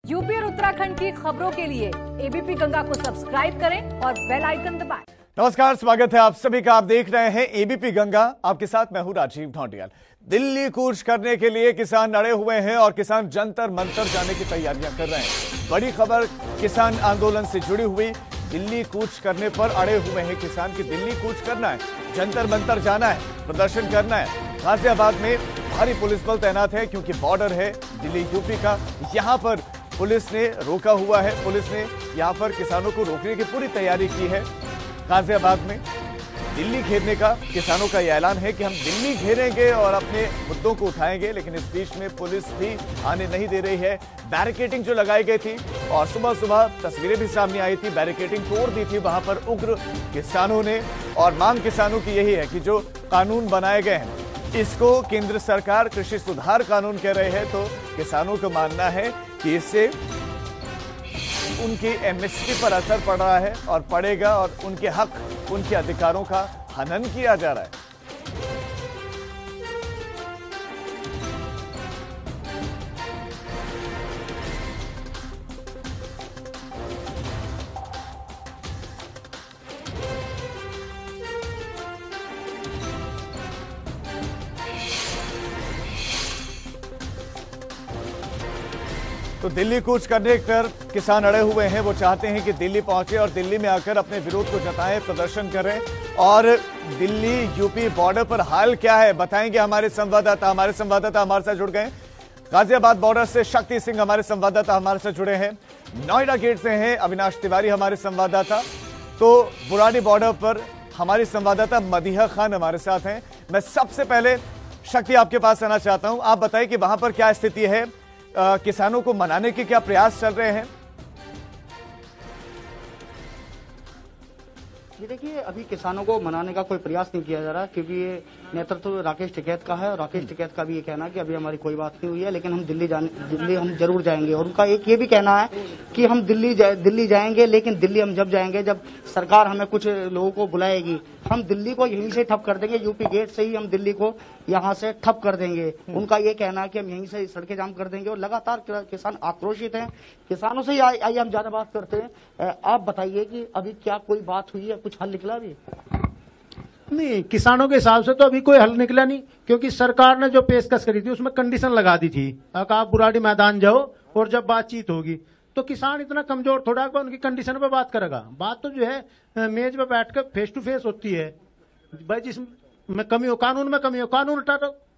UP और उत्तराखंड की खबरों के लिए एबीपी गंगा को सब्सक्राइब करें और बेल आइकन दबाएं। नमस्कार, स्वागत है आप सभी का। आप देख रहे हैं एबीपी गंगा। आपके साथ मैं हूं राजीव ढौंडियाल। दिल्ली कूच करने के लिए किसान अड़े हुए हैं और किसान जंतर मंतर जाने की तैयारियां कर रहे हैं। बड़ी खबर किसान आंदोलन से जुड़ी हुई। दिल्ली कूच करने पर अड़े हुए हैं किसान की दिल्ली कूच करना है, जंतर मंतर जाना है, प्रदर्शन करना है। गाजियाबाद में भारी पुलिस बल तैनात है क्योंकि बॉर्डर है दिल्ली यूपी का। यहां पर पुलिस ने रोका हुआ है। पुलिस ने यहां पर किसानों को रोकने की पूरी तैयारी की है। गाजियाबाद में दिल्ली घेरने का किसानों का यह ऐलान है कि हम दिल्ली घेरेंगे और अपने मुद्दों को उठाएंगे, लेकिन इस बीच में पुलिस भी आने नहीं दे रही है। बैरिकेडिंग जो लगाई गई थी और सुबह सुबह तस्वीरें भी सामने आई थी, बैरिकेडिंग तोड़ दी थी वहां पर उग्र किसानों ने। और मांग किसानों की यही है कि जो कानून बनाए गए हैं इसको केंद्र सरकार कृषि सुधार कानून कह रहे हैं, तो किसानों का मानना है कि इससे उनकी एमएसपी पर असर पड़ रहा है और पड़ेगा और उनके हक, उनके अधिकारों का हनन किया जा रहा है। तो दिल्ली कूच करने पर किसान अड़े हुए हैं। वो चाहते हैं कि दिल्ली पहुंचे और दिल्ली में आकर अपने विरोध को जताएं, प्रदर्शन करें। और दिल्ली यूपी बॉर्डर पर हाल क्या है बताएंगे हमारे संवाददाता। हमारे साथ जुड़ गए गाजियाबाद बॉर्डर से शक्ति सिंह हमारे संवाददाता हमारे साथ जुड़े हैं। नोएडा गेट से हैं अविनाश तिवारी हमारे संवाददाता। तो बुरानी बॉर्डर पर हमारी संवाददाता मदीहा खान हमारे साथ हैं। मैं सबसे पहले शक्ति आपके पास आना चाहता हूं। आप बताइए कि वहां पर क्या स्थिति है, किसानों को मनाने के क्या प्रयास चल रहे हैं? ये देखिए, अभी किसानों को मनाने का कोई प्रयास नहीं किया जा रहा क्योंकि ये नेतृत्व राकेश टिकैत का है और राकेश टिकैत का भी ये कहना है कि अभी हमारी कोई बात नहीं हुई है, लेकिन हम दिल्ली हम जरूर जाएंगे। और उनका एक ये भी कहना है कि हम दिल्ली जाएंगे, लेकिन दिल्ली हम जब जाएंगे जब सरकार हमें कुछ लोगों को बुलाएगी। हम दिल्ली को यहीं से ठप कर देंगे, यूपी गेट से ही हम दिल्ली को यहाँ से ठप कर देंगे। उनका ये कहना है कि हम यहीं से सड़कें जाम कर देंगे और लगातार किसान आक्रोशित हैं। किसानों से आइए हम ज्यादा बात करते हैं। आप बताइए कि अभी क्या कोई बात हुई है, कुछ हल निकला अभी? नहीं, किसानों के हिसाब से तो अभी कोई हल निकला नहीं, क्योंकि सरकार ने जो पेशकश करी थी उसमें कंडीशन लगा दी थी कि आप बुराड़ी मैदान जाओ और जब बातचीत होगी। तो किसान इतना कमजोर थोड़ा कि उनकी कंडीशन पे बात करेगा। बात तो जो है मेज पे बैठकर फेस टू फेस होती है। भाई जिसमें कमी हो, कानून में कमी हो, कानून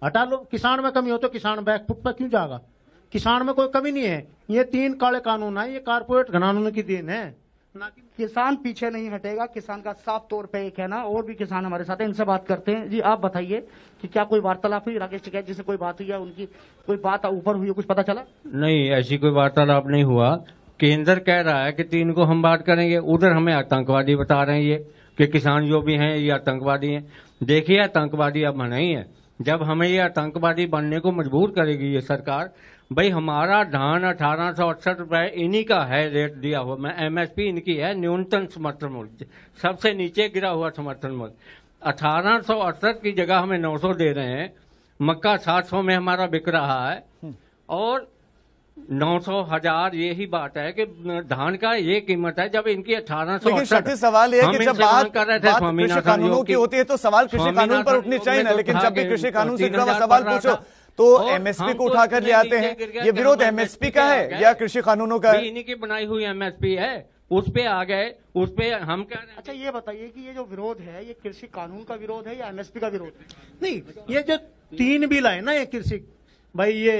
हटा लो। किसान में कमी हो तो किसान बैकफुट पर क्यों जाएगा? किसान में कोई कमी नहीं है। ये 3 काले कानून है, ये कारपोरेट कानून की देन है, ना कि किसान पीछे नहीं हटेगा। किसान का साफ तौर पे एक कहना। और भी किसान हमारे साथ हैं, इनसे बात करते हैं। जी, आप बताइए कि क्या कोई वार्तालाप हुई राकेश टिकैत जी से? कोई बात हुई है उनकी? कोई बात ऊपर हुई है, कुछ पता चला? नहीं, ऐसी कोई वार्तालाप नहीं हुआ। केंद्र कह रहा है कि 3 को हम बात करेंगे, उधर हमें आतंकवादी बता रहे हैं ये कि किसान जो भी हैं ये आतंकवादी हैं। देखिए, आतंकवादी अब नहीं है। जब हमें ये आतंकवादी बनने को मजबूर करेगी ये सरकार। भाई, हमारा धान 1868 रुपए इन्हीं का है, रेट दिया हुआ। मैं एमएसपी इनकी है, न्यूनतम समर्थन मूल्य, सबसे नीचे गिरा हुआ समर्थन मूल्य। 1868 की जगह हमें 900 दे रहे हैं। मक्का 700 में हमारा बिक रहा है और 900, 1000 यही बात है कि धान का ये कीमत है। जब इनकी 1868 सवाल ये है कि जब बात कृषि कानूनों की होती है तो सवाल कृषि कानून पर उठनी चाहिए ना, लेकिन जब भी कृषि कानून से जुड़ा सवाल पूछो तो एमएसपी को उठाकर ले आते हैं। ये विरोध एमएसपी का है या कृषि कानूनों का है? इन्हीं की बनाई हुई एमएसपी है, उस पे आ गए, उस पे हम कह रहे हैं। अच्छा, ये बताइए कि ये जो विरोध है ये कृषि कानून का विरोध है या एमएसपी का विरोध है? नहीं, ये जो 3 बिल है ना, ये कृषि, भाई ये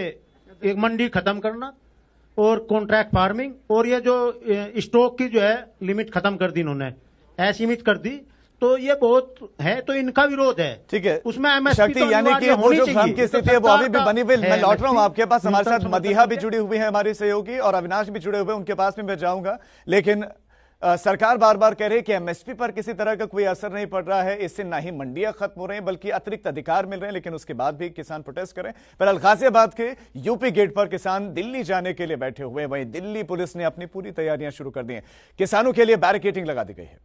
एक मंडी खत्म करना और कॉन्ट्रैक्ट फार्मिंग और ये जो स्टॉक की जो है लिमिट खत्म कर दी इन्होंने, असीमित कर दी। तो ये बहुत है, तो इनका विरोध है। ठीक है, उसमें एमएसपी तो यानी कि वो जो भ्रम की स्थिति है वो अभी भी बनी हुई। मैं लौट रहा हूं आपके पास। हमारे साथ मदीहा भी जुड़ी हुई है, हमारी सहयोगी, और अविनाश भी जुड़े हुए, उनके पास भी मैं जाऊंगा। लेकिन सरकार बार बार कह रही है कि एमएसपी पर किसी तरह का कोई असर नहीं पड़ रहा है, इससे ना ही मंडियां खत्म हो रही हैं बल्कि अतिरिक्त अधिकार मिल रहे हैं, लेकिन उसके बाद भी किसान प्रोटेस्ट करें। फिलहाल गाजियाबाद के यूपी गेट पर किसान दिल्ली जाने के लिए बैठे हुए हैं। वहीं दिल्ली पुलिस ने अपनी पूरी तैयारियां शुरू कर दी हैं। किसानों के लिए बैरिकेडिंग लगा दी गई है।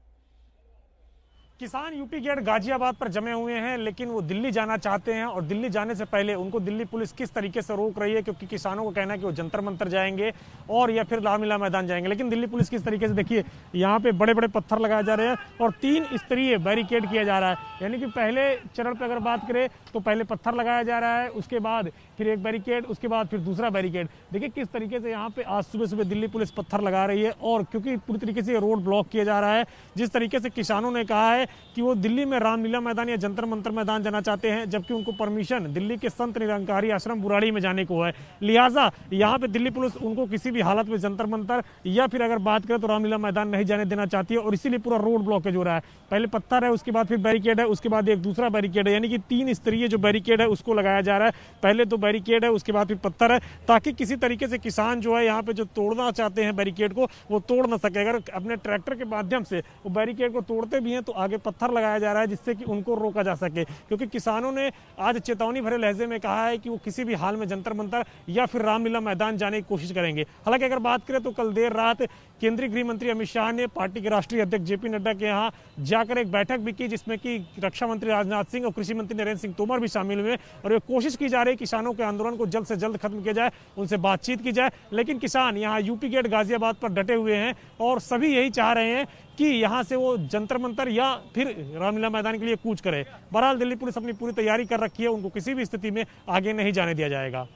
किसान यूपी गेट गाजियाबाद पर जमे हुए हैं, लेकिन वो दिल्ली जाना चाहते हैं और दिल्ली जाने से पहले उनको दिल्ली पुलिस किस तरीके से रोक रही है, क्योंकि किसानों को कहना है कि वो जंतर मंतर जाएंगे और या फिर रामलीला मैदान जाएंगे। लेकिन दिल्ली पुलिस किस तरीके से, देखिए यहाँ पे बड़े बड़े पत्थर लगाए जा रहे हैं और 3 स्तरीय बैरिकेड किया जा रहा है। यानी कि पहले चरण पर अगर बात करें तो पहले पत्थर लगाया जा रहा है, उसके बाद फिर एक बैरिकेड, उसके बाद फिर दूसरा बैरिकेड। देखिए किस तरीके से यहाँ पे आज सुबह सुबह दिल्ली पुलिस पत्थर लगा रही है और क्योंकि पूरी तरीके से रोड ब्लॉक किया जा रहा है। जिस तरीके से किसानों ने कहा है कि वो दिल्ली में रामलीला मैदान या जंतर मंतर मैदान जाना चाहते हैं, जबकि उनको परमिशन दिल्ली के संत निरंकारी आश्रम बुराड़ी में जाने को है। लिहाजा यहाँ पे दिल्ली पुलिस उनको किसी भी हालत में जंतर मंतर या फिर अगर बात करें तो रामलीला मैदान नहीं जाने देना चाहती है और इसीलिए पूरा रोड ब्लॉकेज हो रहा है। पहले पत्थर है, उसके बाद फिर बैरिकेड है, उसके बाद एक दूसरा बैरिकेड है, यानी कि 3 स्तरीय जो बैरिकेड है उसको लगाया जा रहा है। पहले तो बैरिकेड है, उसके बाद फिर पत्थर है, ताकि किसी तरीके से किसान जो है यहाँ पे जो तोड़ना चाहते हैं बैरिकेड को वो तोड़ ना सके। अगर अपने ट्रैक्टर के माध्यम से वो बैरिकेड को तोड़ते भी हैं तो आगे पत्थर लगाया जा रहा है जिससे कि उनको रोका जा सके, क्योंकि किसानों ने आज चेतावनी भरे लहजे में कहा है कि वो किसी भी हाल में जंतर मंतर या फिर रामलीला मैदान जाने की कोशिश करेंगे। हालांकि अगर बात करें तो कल देर रात केंद्रीय गृह मंत्री अमित शाह ने पार्टी के राष्ट्रीय अध्यक्ष जेपी नड्डा के यहाँ जाकर एक बैठक भी की, जिसमें कि रक्षा मंत्री राजनाथ सिंह और कृषि मंत्री नरेंद्र सिंह तोमर भी शामिल हुए और ये कोशिश की जा रही है किसानों के आंदोलन को जल्द से जल्द खत्म किया जाए, उनसे बातचीत की जाए। लेकिन किसान यहाँ यूपी गेट गाजियाबाद पर डटे हुए हैं और सभी यही चाह रहे हैं कि यहाँ से वो जंतर मंतर या फिर रामलीला मैदान के लिए कूच करे। बहरहाल दिल्ली पुलिस अपनी पूरी तैयारी कर रखी है, उनको किसी भी स्थिति में आगे नहीं जाने दिया जाएगा।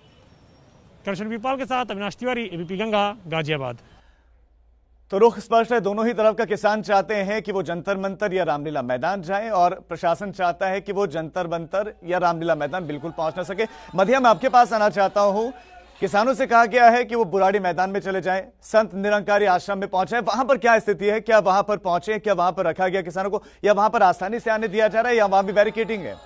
कृष्ण विपाल के साथ अविनाश तिवारी, एबीपी गंगा, गाजियाबाद। तो रुख स्पष्ट है, दोनों ही तरफ का किसान चाहते हैं कि वो जंतर मंतर या रामलीला मैदान जाएं और प्रशासन चाहता है कि वो जंतर मंतर या रामलीला मैदान बिल्कुल पहुंच ना सके। मधिया, मैं आपके पास आना चाहता हूं। किसानों से कहा गया है कि वो बुराड़ी मैदान में चले जाएं, संत निरंकारी आश्रम में पहुंचे, वहां पर क्या स्थिति है? क्या वहां पर पहुंचे? क्या वहां पर रखा गया किसानों को, या वहां पर आसानी से आने दिया जा रहा है, या वहां भी बैरिकेडिंग है?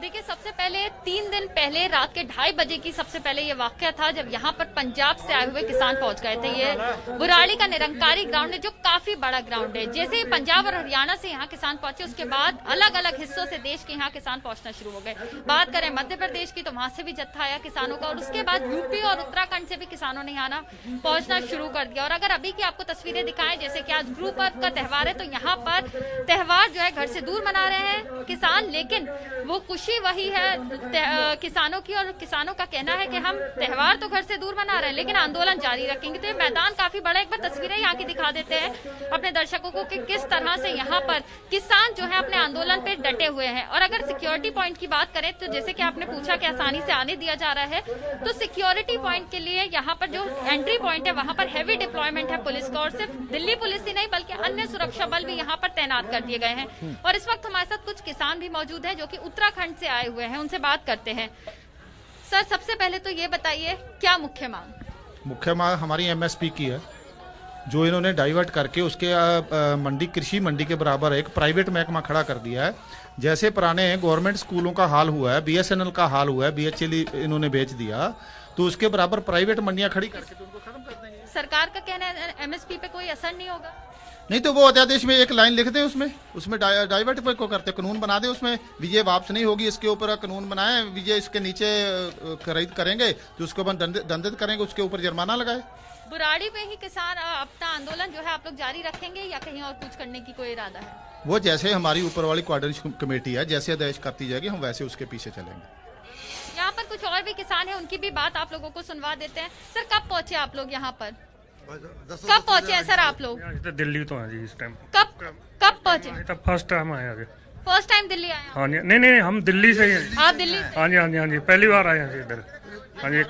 देखिए, सबसे पहले 3 दिन पहले रात के 2:30 बजे की सबसे पहले ये वाकया था जब यहाँ पर पंजाब से आए हुए किसान पहुंच गए थे। ये बुराड़ी का निरंकारी ग्राउंड है जो काफी बड़ा ग्राउंड है। जैसे ही पंजाब और हरियाणा से यहाँ किसान पहुंचे, उसके बाद अलग अलग हिस्सों से देश के यहाँ किसान पहुंचना शुरू हो गए। बात करें मध्य प्रदेश की तो वहां से भी जत्था आया किसानों का और उसके बाद यूपी और उत्तराखंड से भी किसानों ने यहाँ पहुंचना शुरू कर दिया। और अगर अभी की आपको तस्वीरें दिखाएं, जैसे कि आज गुरु पर्व का त्योहार है, तो यहाँ पर त्योहार जो है घर से दूर मना रहे हैं किसान, लेकिन वो खुशी वही है किसानों की। और किसानों का कहना है कि हम त्योहार तो घर से दूर मना रहे हैं लेकिन आंदोलन जारी रखेंगे। तो ये मैदान काफी बड़ा, एक बार तस्वीरें यहाँ की दिखा देते हैं अपने दर्शकों को कि किस तरह से यहाँ पर किसान जो है अपने आंदोलन पे डटे हुए हैं। और अगर सिक्योरिटी पॉइंट की बात करें तो जैसे कि आपने पूछा कि आसानी से आने दिया जा रहा है, तो सिक्योरिटी पॉइंट के लिए यहाँ पर जो एंट्री पॉइंट है वहां पर हैवी डिप्लॉयमेंट है पुलिस का, और सिर्फ दिल्ली पुलिस ही नहीं बल्कि अन्य सुरक्षा बल भी यहाँ पर तैनात कर दिए गए हैं। और इस वक्त हमारे साथ कुछ किसान भी मौजूद हैं जो कि उत्तराखंड से आए हुए हैं, उनसे बात करते हैं। सर, सबसे पहले तो ये बताइए क्या मुख्य मांग? मुख्य मांग हमारी एमएसपी की है, जो इन्होंने डाइवर्ट करके उसके मंडी, कृषि मंडी के बराबर एक प्राइवेट महकमा खड़ा कर दिया है। जैसे पुराने गवर्नमेंट स्कूलों का हाल हुआ है, बीएसएनएल का हाल हुआ है, बीएचएल इन्होंने बेच दिया, तो उसके बराबर प्राइवेट मंडियां खड़ी करके तो उनको खत्म कर देंगे। सरकार का कहना है एमएसपी पे कोई असर नहीं होगा? नहीं तो वो अध्यादेश में एक लाइन लिख दे, उसमें डाइवर्ट को करते कानून बना दे, उसमें विजय वापस नहीं होगी, इसके ऊपर कानून बनाए, विजय इसके नीचे खरीद करेंगे तो उसके ऊपर दंडित करेंगे, उसके ऊपर जुर्माना लगाए। बुराड़ी में ही किसान अपना आंदोलन जो है आप लोग जारी रखेंगे या कहीं और कुछ करने की कोई इरादा है? वो जैसे हमारी ऊपर वाली कोऑर्डिनेशन कमेटी है, जैसे आदेश करती जाएगी हम वैसे उसके पीछे चलेंगे। यहाँ पर कुछ और भी किसान है, उनकी भी बात आप लोगों को सुनवा देते हैं। सर, कब पहुंचे आप लोग यहाँ पर? कब पहुंचे हैं सर आप लोग? दिल्ली तो है जी इस टाइम। कब पहुंचे? फर्स्ट टाइम आए आगे। फर्स्ट टाइम दिल्ली आए? हाँ जी, नहीं हम दिल्ली से ही हैं। आप दिल्ली से? हाँ जी, पहली बार आए हैं इधर। हाँ जी।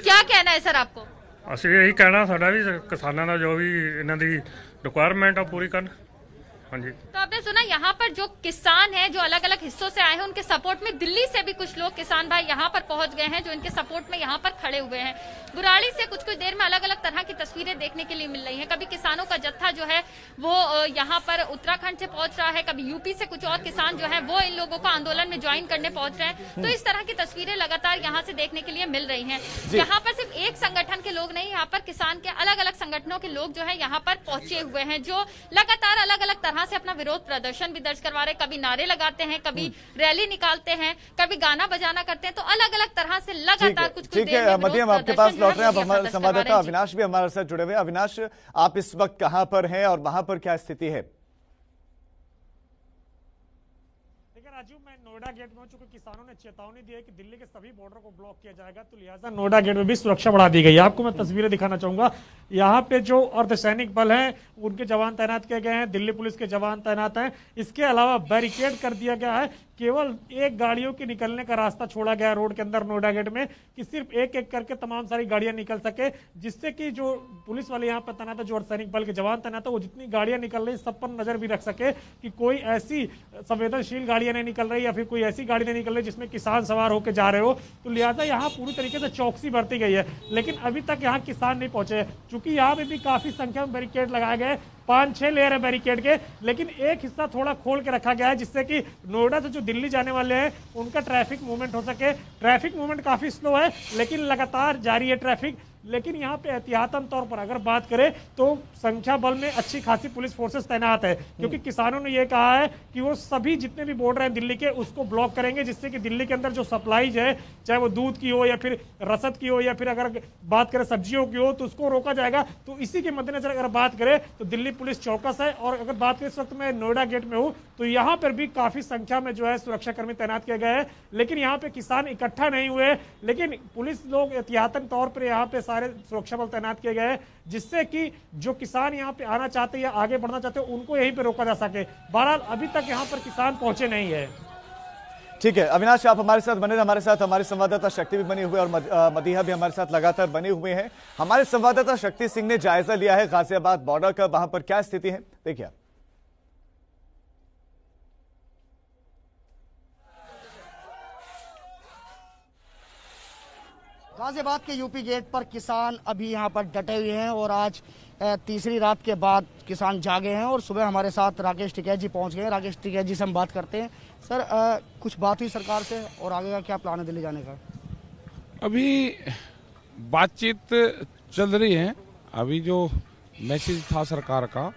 क्या कहना है सर आपको? ਅਸੀਂ यही कहना साडा भी किसानों का जो भी इन्हों की रिक्वायरमेंट है पूरी करन। हाँ जी। तो आपने सुना यहाँ पर जो किसान हैं जो अलग अलग हिस्सों से आए हैं, उनके सपोर्ट में दिल्ली से भी कुछ लोग किसान भाई यहाँ पर पहुंच गए हैं जो इनके सपोर्ट में यहाँ पर खड़े हुए हैं। बुराड़ी से कुछ देर में अलग अलग तरह की तस्वीरें देखने के लिए मिल रही हैं। कभी किसानों का जत्था जो है वो यहाँ पर उत्तराखंड से पहुंच रहा है, कभी यूपी से कुछ और किसान जो है वो इन लोगों को आंदोलन में ज्वाइन करने पहुंच रहे हैं। तो इस तरह की तस्वीरें लगातार यहाँ से देखने के लिए मिल रही है। यहाँ पर सिर्फ एक संगठन के लोग नहीं, यहाँ पर किसान के अलग अलग संगठनों के लोग जो है यहाँ पर पहुंचे हुए हैं, जो लगातार अलग अलग तरह यहाँ से अपना विरोध प्रदर्शन भी दर्ज करवा रहे हैं, कभी नारे लगाते हैं, कभी रैली निकालते हैं, कभी गाना बजाना करते हैं, तो अलग अलग तरह से लगातार कुछ ठीक है मध्यम, आपके पास लौट रहे हैं। अब हमारे संवाददाता अविनाश भी हमारे साथ जुड़े हुए। अविनाश, आप इस वक्त कहां पर हैं और वहां पर क्या स्थिति है? राजीव, मैं नोएडा गेट में हूं। चूंकि किसानों ने चेतावनी दी है कि दिल्ली के सभी बॉर्डर को ब्लॉक किया जाएगा, तो लिहाजा नोएडा गेट में भी सुरक्षा बढ़ा दी गई है। आपको मैं तस्वीरें दिखाना चाहूंगा। यहाँ पे जो अर्धसैनिक बल हैं उनके जवान तैनात किए गए हैं, दिल्ली पुलिस के जवान तैनात हैं। इसके अलावा बैरिकेड कर दिया गया है, केवल एक गाड़ियों के निकलने का रास्ता छोड़ा गया रोड के अंदर नोएडा गेट में, कि सिर्फ एक एक करके तमाम सारी गाड़ियां निकल सके, जिससे कि जो पुलिस वाले यहाँ पर तैनात है, जो अर्धसैनिक बल के जवान तैनात है, वो जितनी गाड़ियां निकल रही सब पर नजर भी रख सके कि कोई ऐसी संवेदनशील गाड़ियां नहीं निकल रही या फिर कोई ऐसी गाड़ी नहीं निकल रही जिसमें किसान सवार होकर जा रहे हो। तो लिहाजा यहाँ पूरी तरीके से चौकसी बरती गई है, लेकिन अभी तक यहाँ किसान नहीं पहुंचे। चूंकि यहाँ पे भी काफी संख्या में बैरिकेड लगाए गए, 5-6 लेयर है बैरिकेड के, लेकिन एक हिस्सा थोड़ा खोल के रखा गया है जिससे कि नोएडा से जो दिल्ली जाने वाले हैं उनका ट्रैफिक मूवमेंट हो सके। ट्रैफिक मूवमेंट काफी स्लो है, लेकिन लगातार जारी है ट्रैफिक। लेकिन यहाँ पे एहतियातन तौर पर अगर बात करें तो संख्या बल में अच्छी खासी पुलिस फोर्सेस तैनात है, क्योंकि किसानों ने यह कहा है कि वो सभी जितने भी बॉर्डर हैं दिल्ली के उसको ब्लॉक करेंगे, जिससे कि दिल्ली के अंदर जो सप्लाईज है, चाहे वो दूध की हो या फिर रसद की हो या फिर अगर बात करें सब्जियों की हो, तो उसको रोका जाएगा। तो इसी के मद्देनजर अगर बात करें तो दिल्ली पुलिस चौकस है। और अगर बात करें इस वक्त मैं नोएडा गेट में हूँ, तो यहाँ पर भी काफी संख्या में जो है सुरक्षा कर्मी तैनात किए गए हैं, लेकिन यहाँ पे किसान इकट्ठा नहीं हुए, लेकिन पुलिस लोग एहतियातन तौर पर यहाँ पे सारे सुरक्षा बल तैनात किए गए, जिससे कि जो किसान यहाँ पे आना चाहते हैं या आगे बढ़ना चाहते हैं उनको यहीं पे रोका जा सके। बहरहाल अभी तक यहाँ पर किसान पहुंचे नहीं है। ठीक है अविनाश, आप हमारे साथ बने, हमारे साथ हमारे संवाददाता शक्ति भी बनी हुई है और मदीहा भी हमारे साथ लगातार बने हुए हैं। हमारे संवाददाता शक्ति सिंह ने जायजा लिया है गाजियाबाद बॉर्डर का, वहां पर क्या स्थिति है देखिए। गाजियाबाद के यूपी गेट पर किसान अभी यहाँ पर डटे हुए हैं और आज तीसरी रात के बाद किसान जागे हैं और सुबह हमारे साथ राकेश टिकैत जी पहुँच गए। राकेश टिकैत जी से हम बात करते हैं। सर कुछ बात हुई सरकार से और आगे का क्या प्लान है दिल्ली जाने का? अभी बातचीत चल रही है। अभी जो मैसेज था सरकार का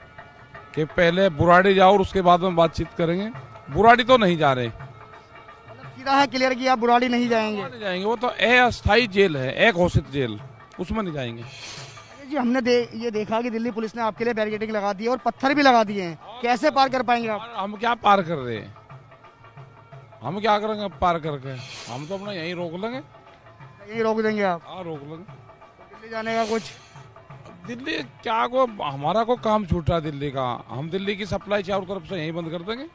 कि पहले बुराड़ी जाओ और उसके बाद में बातचीत करेंगे, बुराड़ी तो नहीं जा रहे। सीधा है क्लियर किया, बुराड़ी नहीं जाएंगे? नहीं जाएंगे, वो तो अस्थायी जेल है, एक घोषित जेल, उसमें नहीं जाएंगे। जी हमने ये देखा कि दिल्ली पुलिस ने आपके लिए बैरिकेडिंग लगा दी है और पत्थर भी लगा दिए हैं, कैसे पार कर पाएंगे आप? हम क्या पार कर रहे हैं, हम क्या करेंगे पार करके? हम तो अपना यहीं रोक लेंगे। यहीं रोक देंगे आप? हाँ रोक लेंगे। दिल्ली जाने का कुछ? दिल्ली क्या को हमारा को काम छूटा दिल्ली का, हम दिल्ली की सप्लाई चारों तरफ से यहीं बंद कर देंगे।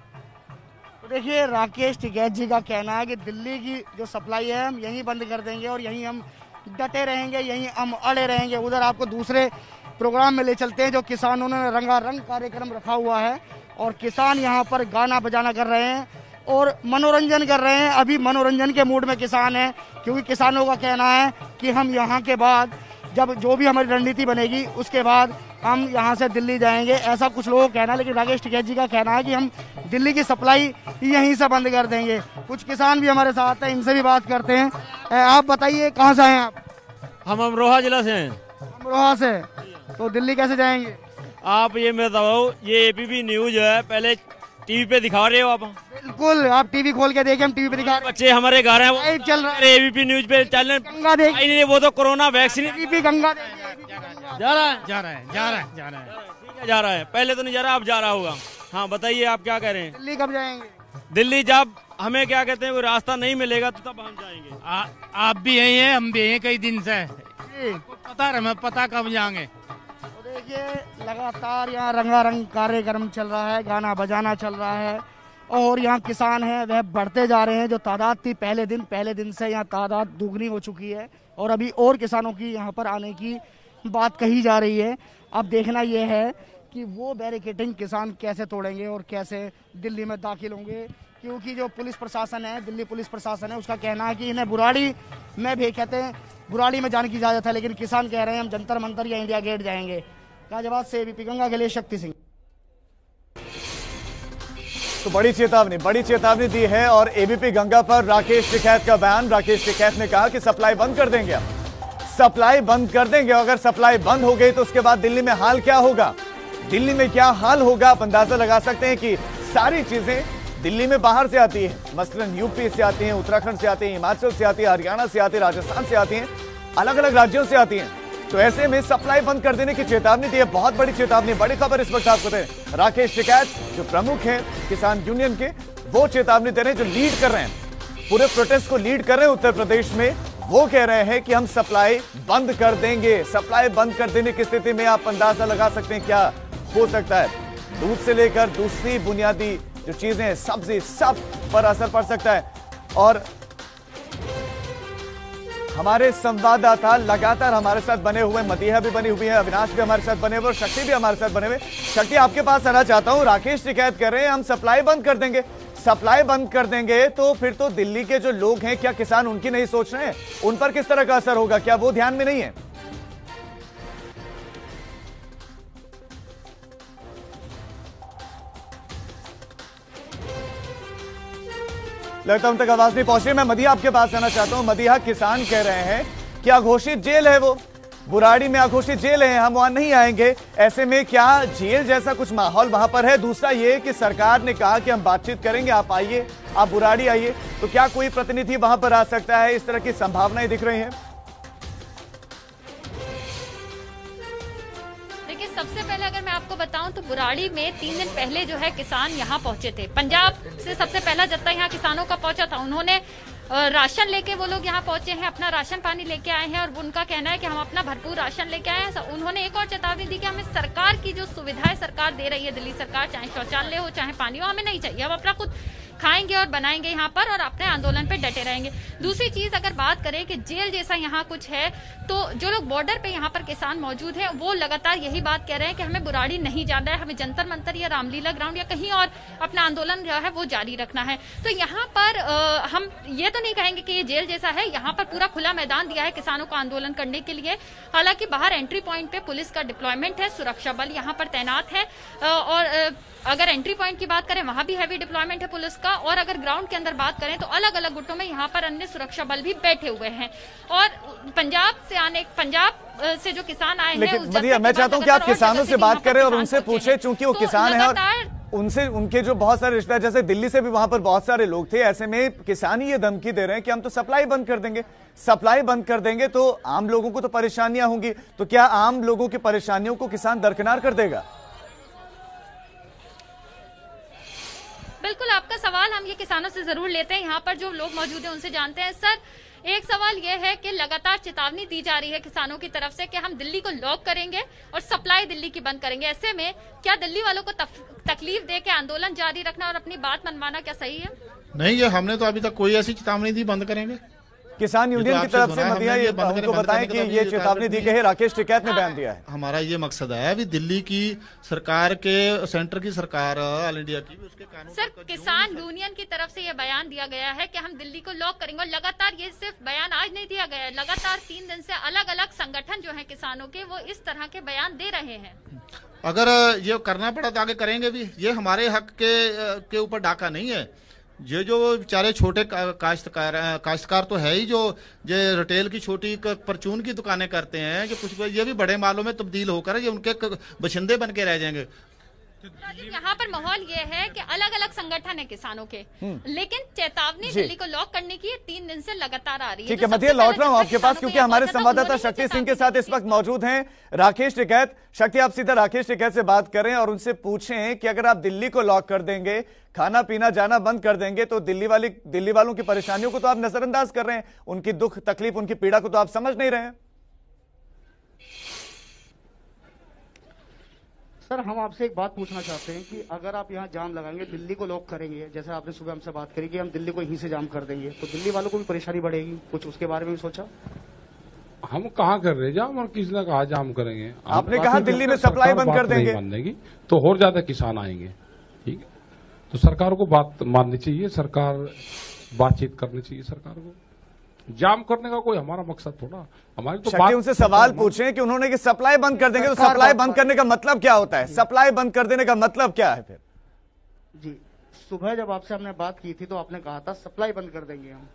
तो देखिए राकेश टिकैत जी का कहना है कि दिल्ली की जो सप्लाई है हम यहीं बंद कर देंगे और यहीं हम डटे रहेंगे, यहीं हम अड़े रहेंगे। उधर आपको दूसरे प्रोग्राम में ले चलते हैं जो किसानों ने रंगारंग कार्यक्रम रखा हुआ है और किसान यहाँ पर गाना बजाना कर रहे हैं और मनोरंजन कर रहे हैं। अभी मनोरंजन के मूड में किसान हैं, क्योंकि किसानों का कहना है कि हम यहाँ के बाद जब जो भी हमारी रणनीति बनेगी उसके बाद हम यहाँ से दिल्ली जाएंगे, ऐसा कुछ लोगों का कहना है। लेकिन राकेश टिकैत जी का कहना है कि हम दिल्ली की सप्लाई यहीं से बंद कर देंगे। कुछ किसान भी हमारे साथ हैं, इनसे भी बात करते हैं। आप बताइए कहाँ से हैं आप? हम अमरोहा जिला से हैं। अमरोहा से, तो दिल्ली कैसे जाएंगे आप? ये मैं बताओ, ये एबीपी न्यूज है, पहले टीवी पे दिखा रहे हो आप? बिल्कुल, आप टीवी खोल के देखिए, हम टीवी पे दिखा रहे हैं। बच्चे हमारे घर हैं, वो चल रहा है एबीपी न्यूज पे चैनल गंगा देख, नहीं वो तो कोरोना वैक्सीन एबीपी गंगा जा रहा है, जा रहा है, जा रहा है, जा रहा है, ठीक है जा रहा है। पहले तो नहीं जा रहा, अब जा रहा होगा। हाँ बताइए आप क्या कह रहे हैं? दिल्ली कब जाएंगे? दिल्ली जब हमें क्या कहते हैं कोई रास्ता नहीं मिलेगा तो तब हम जाएंगे। आप भी यही हैं, हम भी यही कई दिन से पता है, हमें पता कब जाएंगे। तो देखिए लगातार यहाँ रंगारंग कार्यक्रम चल रहा है, गाना बजाना चल रहा है और यहाँ किसान हैं वह बढ़ते जा रहे हैं। जो तादाद थी पहले दिन से यहाँ तादाद दुगनी हो चुकी है और अभी और किसानों की यहाँ पर आने की बात कही जा रही है। अब देखना यह है कि वो बैरिकेडिंग किसान कैसे तोड़ेंगे और कैसे दिल्ली में दाखिल होंगे, क्योंकि जो पुलिस प्रशासन है, दिल्ली पुलिस प्रशासन है, उसका कहना है कि इन्हें बुराड़ी में भी कहते हैं बुराड़ी में जाने की इजाजत है, लेकिन किसान कह रहे हैं हम जंतर मंतर या इंडिया गेट जाएंगे। गाजियाबाद से एबीपी गंगा के लिए शक्ति सिंह। तो बड़ी चेतावनी दी है और एबीपी गंगा पर राकेश टिकैत का बयान। राकेश टिकैत ने कहा कि सप्लाई बंद कर देंगे, अब सप्लाई बंद कर देंगे। अगर सप्लाई बंद हो गई तो उसके बाद दिल्ली में हाल क्या होगा? दिल्ली में क्या हाल होगा आप अंदाजा लगा सकते हैं कि सारी चीजें दिल्ली में बाहर से आती है, मसलन यूपी से आती हैं, उत्तराखंड से आती हैं, हिमाचल से आती है, हरियाणा से आती है, राजस्थान से आती हैं, अलग अलग राज्यों से आती हैं। तो ऐसे में सप्लाई बंद कर देने की चेतावनी दी है, बहुत बड़ी चेतावनी। बड़ी खबर इस वक्त आपको दें, राकेश टिकैत जो प्रमुख हैं किसान यूनियन के, वो चेतावनी दे रहे हैं, जो लीड कर रहे हैं, पूरे प्रोटेस्ट को लीड कर रहे हैं उत्तर प्रदेश में। वो कह रहे हैं कि हम सप्लाई बंद कर देंगे। सप्लाई बंद कर देने की स्थिति में आप अंदाजा लगा सकते हैं क्या हो सकता है। दूध से लेकर दूसरी बुनियादी जो चीजें हैं, सब्जी, सब पर असर पड़ सकता है। और हमारे संवाददाता लगातार हमारे साथ बने हुए, मदीहा भी बनी हुई है, अविनाश भी हमारे साथ बने हुए और शक्ति भी हमारे साथ बने हुए। शक्ति, आपके पास आना चाहता हूं। राकेश टिकैत कह रहे हैं हम सप्लाई बंद कर देंगे। सप्लाई बंद कर देंगे तो फिर तो दिल्ली के जो लोग हैं, क्या किसान उनकी नहीं सोच रहे हैं? उन पर किस तरह का असर होगा, क्या वो ध्यान में नहीं है? लगता उन तक आवाज नहीं पहुंच रही। मैं मदीहा आपके पास आना चाहता हूं। मदीहा, किसान कह रहे हैं कि अघोषित जेल है, वो बुराड़ी में अघोषित जेल है, हम वहां नहीं आएंगे। ऐसे में क्या जेल जैसा कुछ माहौल वहां पर है? दूसरा ये कि सरकार ने कहा कि हम बातचीत करेंगे, आप आइए, आप बुराड़ी आइए, तो क्या कोई प्रतिनिधि वहां पर आ सकता है? इस तरह की संभावनाएं दिख रही हैं। सबसे पहले अगर मैं आपको बताऊं तो बुराड़ी में 3 दिन पहले जो है किसान यहां पहुंचे थे। पंजाब से सबसे पहला जत्था यहां किसानों का पहुंचा था। उन्होंने राशन लेके वो लोग यहाँ पहुंचे हैं, अपना राशन पानी लेके आए हैं और उनका कहना है कि हम अपना भरपूर राशन लेके आए हैं। उन्होंने एक और चेतावनी दी कि हमें सरकार की जो सुविधाएं सरकार दे रही है, दिल्ली सरकार, चाहे शौचालय हो चाहे पानी हो, हमें नहीं चाहिए। हम अपना खुद खाएंगे और बनाएंगे यहाँ पर और अपने आंदोलन पे डटे रहेंगे। दूसरी चीज अगर बात करें कि जेल जैसा यहाँ कुछ है, तो जो लोग बॉर्डर पे यहाँ पर किसान मौजूद हैं वो लगातार यही बात कह रहे हैं कि हमें बुराड़ी नहीं जाना है, हमें जंतर मंतर या रामलीला ग्राउंड या कहीं और अपना आंदोलन जो है वो जारी रखना है। तो यहाँ पर हम ये तो नहीं कहेंगे कि ये जेल जैसा है, यहाँ पर पूरा खुला मैदान दिया है किसानों को आंदोलन करने के लिए। हालांकि बाहर एंट्री पॉइंट पे पुलिस का डिप्लॉयमेंट है, सुरक्षा बल यहाँ पर तैनात है और अगर एंट्री पॉइंट की बात करें वहां भी हैवी डिप्लॉयमेंट है पुलिस का। और अगर ग्राउंड के अंदर बात करें तो अलग अलग गुटों में यहाँ पर अन्य सुरक्षा बल भी बैठे हुए हैं। और पंजाब से जो किसान आए हैं, लेकिन मैं चाहता हूँ कि आप किसानों से बात करें और उनसे पूछे, चूंकि वो किसान है और उनसे उनके जो बहुत सारे रिश्तेदार, जैसे दिल्ली से भी वहां पर बहुत सारे लोग थे। ऐसे में किसान ही ये धमकी दे रहे हैं कि हम तो सप्लाई बंद कर देंगे। सप्लाई बंद कर देंगे तो आम लोगों को तो परेशानियां होंगी। तो क्या आम लोगों की परेशानियों को किसान दरकिनार कर देगा? बिल्कुल, आपका सवाल हम ये किसानों से जरूर लेते हैं। यहाँ पर जो लोग मौजूद हैं उनसे जानते हैं। सर, एक सवाल यह है कि लगातार चेतावनी दी जा रही है किसानों की तरफ से कि हम दिल्ली को लॉक करेंगे और सप्लाई दिल्ली की बंद करेंगे। ऐसे में क्या दिल्ली वालों को तकलीफ दे के आंदोलन जारी रखना और अपनी बात मनवाना क्या सही है? नहीं, ये हमने तो अभी तक कोई ऐसी चेतावनी दी बंद करेंगे। किसान यूनियन की तरफ से मदीहा ये उनको बताएं कि ये चेतावनी दी गई है, राकेश टिकैत ने बयान दिया है। हमारा ये मकसद है अभी दिल्ली की सरकार के, सेंटर की सरकार, ऑल इंडिया की, उसके कानून। सर, किसान यूनियन की तरफ से ये बयान दिया गया है कि हम दिल्ली को लॉक करेंगे और लगातार, ये सिर्फ बयान आज नहीं दिया गया है, लगातार 3 दिन से अलग अलग संगठन जो है किसानों के, वो इस तरह के बयान दे रहे हैं। अगर ये करना पड़ा तो आगे करेंगे भी। ये हमारे हक के ऊपर डाका नहीं है। ये जो बेचारे छोटे काश्तकार तो है ही, जो रिटेल की छोटी परचून की दुकानें करते हैं, कि कुछ ये भी बड़े मालों में तब्दील होकर ये उनके बशिंदे बन के रह जाएंगे। यहाँ पर माहौल ये है कि अलग अलग संगठन है किसानों के, लेकिन चेतावनी दिल्ली को लॉक करने की 3 दिन से लगातार आ रही है। ठीक है, मदीहा लौट रहा हूँ आपके पास, क्योंकि हमारे संवाददाता शक्ति सिंह के साथ इस वक्त मौजूद हैं राकेश टिकैत। शक्ति, आप सीधा राकेश टिकैत से बात करें और उनसे पूछें कि अगर आप दिल्ली को लॉक कर देंगे, खाना पीना जाना बंद कर देंगे, तो दिल्ली वालों की परेशानियों को तो आप नजरअंदाज कर रहे हैं, उनकी दुख तकलीफ, उनकी पीड़ा को तो आप समझ नहीं रहे हैं। सर, हम आपसे एक बात पूछना चाहते हैं कि अगर आप यहाँ जाम लगाएंगे, दिल्ली को लॉक करेंगे, जैसे आपने सुबह हमसे बात करी कि हम दिल्ली को यहीं से जाम कर देंगे, तो दिल्ली वालों को भी परेशानी बढ़ेगी, कुछ उसके बारे में भी सोचा? हम कहाँ कर रहे जाम, और किसने कहा जाम करेंगे? आपने कहा दिल्ली में सप्लाई बंद कर देंगे, मानेगी तो और ज्यादा किसान आएंगे। ठीक है, तो सरकार को बात माननी चाहिए, सरकार बातचीत करनी चाहिए। सरकार को जाम करने का कोई हमारा मकसद थोड़ा, हमारी तो बात। उनसे सवाल पूछें कि उन्होंने कि सप्लाई बंद कर देंगे, तो सप्लाई बंद करने का मतलब क्या होता है? सप्लाई बंद कर देने का मतलब क्या है फिर? जी, सुबह जब आपसे हमने बात की थी तो आपने कहा था सप्लाई बंद कर देंगे हम,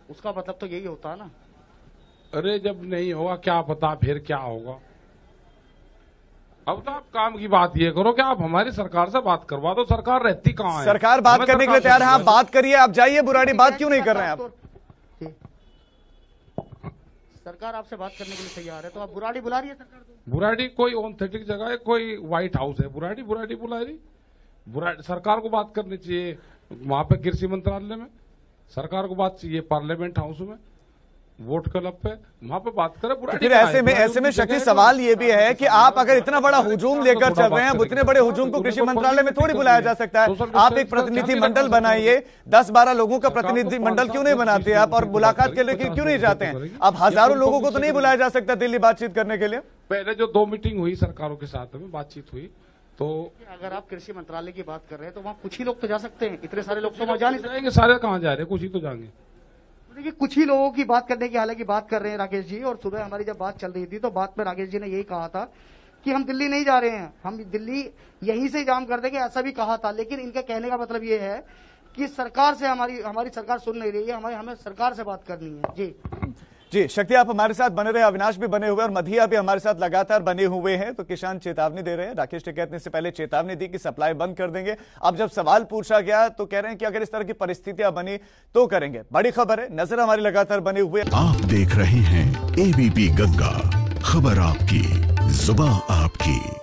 उसका मतलब तो यही होता है ना? अरे जब नहीं होगा क्या पता फिर क्या होगा। अब तो आप काम की बात ये करो कि आप हमारी सरकार से बात करवा दो। सरकार रहती कहाँ है? सरकार बात करने के लिए तैयार है, आप बात करिए, आप जाइए बुराड़ी, बात क्यों नहीं कर रहे हैं आप? सरकार आपसे बात करने के लिए तैयार है, तो आप बुराड़ी बुला रही है सरकार को? बुराड़ी कोई ऑथेंटिक जगह है, कोई व्हाइट हाउस है? बुराड़ी बुला रही? बुराड़ी सरकार को बात करनी चाहिए वहां पे कृषि मंत्रालय में, सरकार को बात चाहिए पार्लियामेंट हाउस में, वोट क्लब पे, वहां पे बात करें। फिर ऐसे में शक्ति सवाल ये भी है कि आप अगर इतना बड़ा हुजूम लेकर चल रहे हैं, उतने बड़े हुजूम को कृषि मंत्रालय में थोड़ी बुलाया जा सकता है। आप एक प्रतिनिधि मंडल बनाइए, 10-12 लोगों का प्रतिनिधि मंडल क्यों नहीं बनाते आप, और मुलाकात के लिए क्यों नहीं जाते हैं आप? हजारों लोगों को तो नहीं बुलाया जा सकता दिल्ली बातचीत करने के लिए? पहले जो 2 मीटिंग हुई सरकारों के साथ में बातचीत हुई, तो अगर आप कृषि मंत्रालय की बात कर रहे हैं तो वहाँ कुछ ही लोग तो जा सकते हैं, इतने सारे लोग तो वहाँ जा नहीं जाएंगे। सारे कहाँ जा रहे हैं? कुछ ही तो जाएंगे। देखिए कुछ ही लोगों की बात करने की हालांकि बात कर रहे हैं राकेश जी, और सुबह हमारी जब बात चल रही थी तो बात में राकेश जी ने यही कहा था कि हम दिल्ली नहीं जा रहे हैं, हम दिल्ली यहीं से जाम कर देंगे, ऐसा भी कहा था। लेकिन इनका कहने का मतलब ये है कि सरकार से हमारी सरकार सुन नहीं रही है, हमें सरकार से बात करनी है। जी शक्ति, आप हमारे साथ बने रहे, अविनाश भी बने हुए और मधिया भी हमारे साथ लगातार बने हुए हैं। तो किसान चेतावनी दे रहे हैं, राकेश टिकैत ने इससे पहले चेतावनी दी कि सप्लाई बंद कर देंगे। अब जब सवाल पूछा गया तो कह रहे हैं कि अगर इस तरह की परिस्थितियां बनी तो करेंगे। बड़ी खबर है, नजर हमारी लगातार बने हुए। आप देख रहे हैं एबीपी गंगा, खबर आपकी, जुबान आपकी।